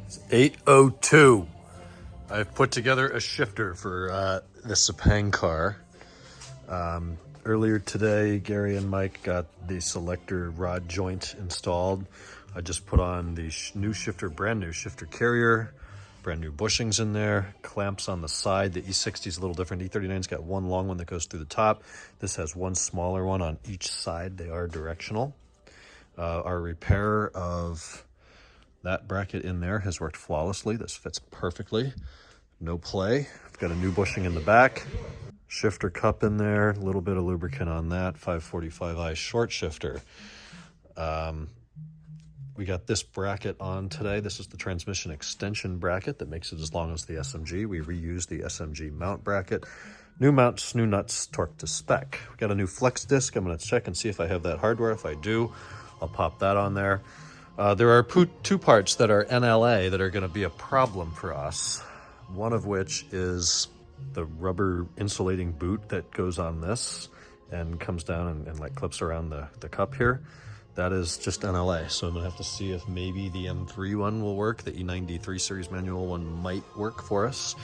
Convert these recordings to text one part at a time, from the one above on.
It's 8:02. I've put together a shifter for the Sepang car. Earlier today, Gary and Mike got the Selector rod joint installed. I just put on the new shifter, brand new shifter carrier, brand new bushings in there, clamps on the side. The E60 is a little different. E39's got one long one that goes through the top. This has one smaller one on each side. They are directional. Our repair of that bracket in there has worked flawlessly. This fits perfectly. No play. I've got a new bushing in the back. Shifter cup in there, a little bit of lubricant on that, 545i short shifter. We got this bracket on today. This is the transmission extension bracket that makes it as long as the SMG. We reused the SMG mount bracket. New mounts, new nuts, torque to spec. We got a new flex disc. I'm gonna check and see if I have that hardware. If I do, I'll pop that on there. There are two parts that are NLA that are gonna be a problem for us. One of which is the rubber insulating boot that goes on this and comes down and like clips around the cup here. That is just NLA, so I'm gonna have to see if maybe the M3 one will work. The E93 series manual one might work for us.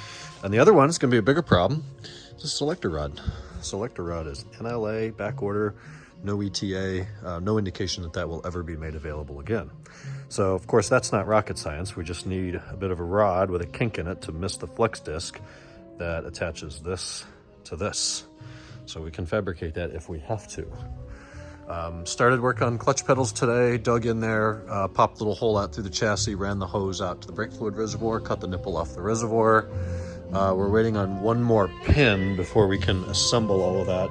And the other one is gonna be a bigger problem. It's a Selector rod. Selector rod is NLA, back order, no ETA, no indication that that will ever be made available again. So of course that's not rocket science. We just need a bit of a rod with a kink in it to miss the flex disc that attaches this to this. So we can fabricate that if we have to. Started work on clutch pedals today, dug in there, popped a little hole out through the chassis, ran the hose out to the brake fluid reservoir, cut the nipple off the reservoir. We're waiting on one more pin before we can assemble all of that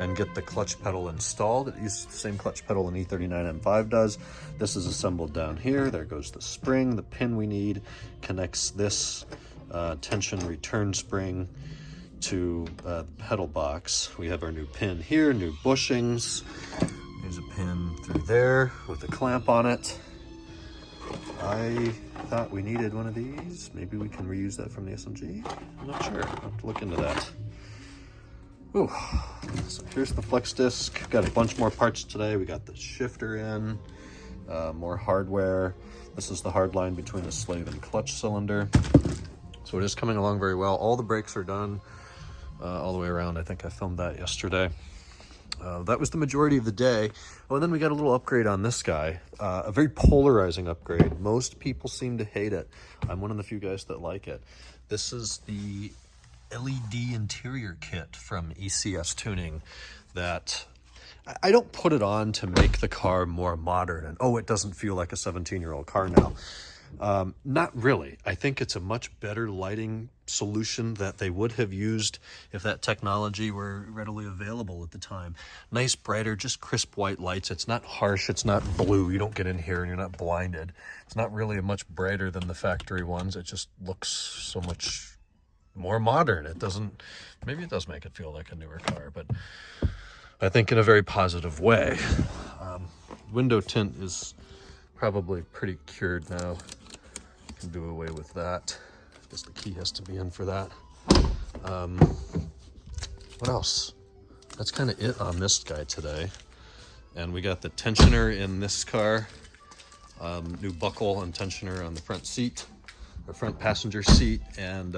and get the clutch pedal installed. It uses the same clutch pedal an E39 M5 does. This is assembled down here. There goes the spring. The pin we need connects this tension return spring to the pedal box. We have our new pin here, new bushings. There's a pin through there with a clamp on it. I thought we needed one of these. Maybe we can reuse that from the SMG. I'm not sure. I'll have to look into that. Ooh. So here's the flex disc. Got a bunch more parts today. We got the shifter in, more hardware. This is the hard line between the slave and clutch cylinder. So it is coming along very well. All the brakes are done all the way around. I think I filmed that yesterday. That was the majority of the day. Oh, and then we got a little upgrade on this guy, a very polarizing upgrade. Most people seem to hate it. I'm one of the few guys that like it. This is the LED interior kit from ECS Tuning that I don't put it on to make the car more modern and, oh, it doesn't feel like a 17-year-old car now. Not really. I think it's a much better lighting solution that they would have used if that technology were readily available at the time. Nice, brighter, just crisp white lights. It's not harsh. It's not blue. You don't get in here and you're not blinded. It's not really much brighter than the factory ones. It just looks so much more modern. It doesn't, maybe it does make it feel like a newer car, but I think in a very positive way. Window tint is probably pretty cured now. Can do away with that. I guess the key has to be in for that. What else? That's kind of it on this guy today. And we got the tensioner in this car. New buckle and tensioner on the front seat, or front passenger seat, and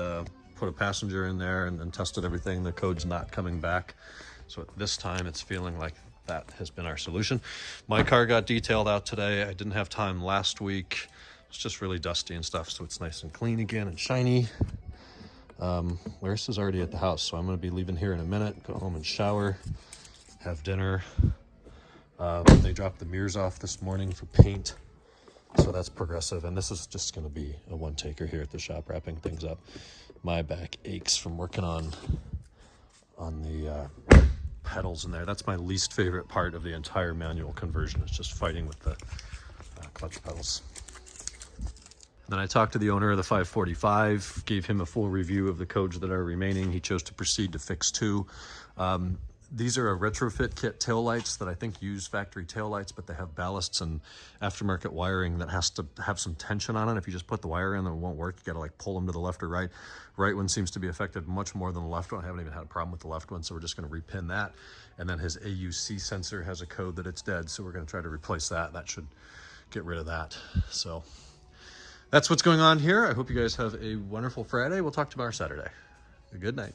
put a passenger in there and tested everything. The code's not coming back. So at this time it's feeling like that has been our solution. My car got detailed out today. I didn't have time last week. It's just really dusty and stuff, so it's nice and clean again and shiny. Larissa's already at the house, so I'm gonna be leaving here in a minute, go home and shower, have dinner. They dropped the mirrors off this morning for paint, so that's progressive, and this is just gonna be a one-taker here at the shop, wrapping things up. My back aches from working on the pedals in there. That's my least favorite part of the entire manual conversion. It's just fighting with the clutch pedals. Then I talked to the owner of the 545, gave him a full review of the codes that are remaining. He chose to proceed to fix 2. These are a retrofit kit taillights that I think use factory taillights, but they have ballasts and aftermarket wiring that has to have some tension on it. If you just put the wire in, then it won't work. You gotta like pull them to the left or right. Right one seems to be affected much more than the left one. I haven't even had a problem with the left one, so we're just gonna repin that. And then his AUC sensor has a code that it's dead, so we're gonna try to replace that. That should get rid of that. So That's what's going on here. I hope you guys have a wonderful Friday. We'll talk tomorrow Saturday. Good night.